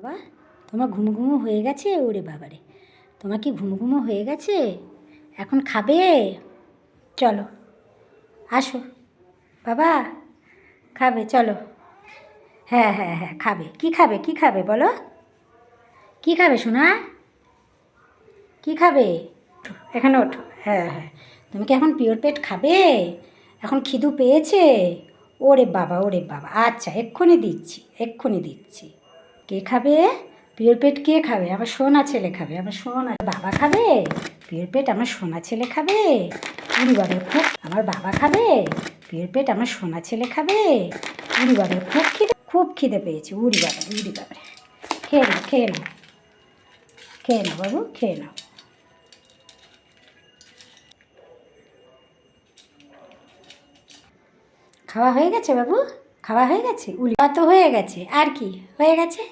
বাবা, তোমার ঘুম ঘুমো হয়ে গেছে? ওরে বাবারে, তোমার কি ঘুম ঘুমো হয়ে গেছে? এখন খাবে? চলো আসো বাবা, খাবে চলো। হ্যাঁ হ্যাঁ হ্যাঁ, খাবে। কি খাবে, কি খাবে বলো? কি খাবে সোনা? কি খাবে? এখানে ওঠো। হ্যাঁ হ্যাঁ, তুমি কি এখন পিওর পেট খাবে? এখন খিদু পেয়েছে? ওরে বাবা, ওরে বাবা, আচ্ছা এক্ষুনি দিচ্ছি, এক্ষুনি দিচ্ছি। কে খাবে? পিওর পেট কে খাবে? আমার সোনা ছেলে খাবে, আমার সোনা বাবা খাবে। পিওর পেট আমার সোনা ছেলে খাবে। উড়ি বাবা, খুব আমার বাবা খাবে। পিওর পেট আমার সোনা ছেলে খাবে। উড়ি বাবা, খুব খিদে পেয়েছে। উড়ি বাবা, উড়ি বাবা, খেয়ে নাও, খেয়ে নাও, খেয়ে নাও বাবু, খেয়ে নাও। খাওয়া হয়ে গেছে বাবু? খাওয়া হয়ে গেছে? উলি তো হয়ে গেছে, আর কি হয়ে গেছে?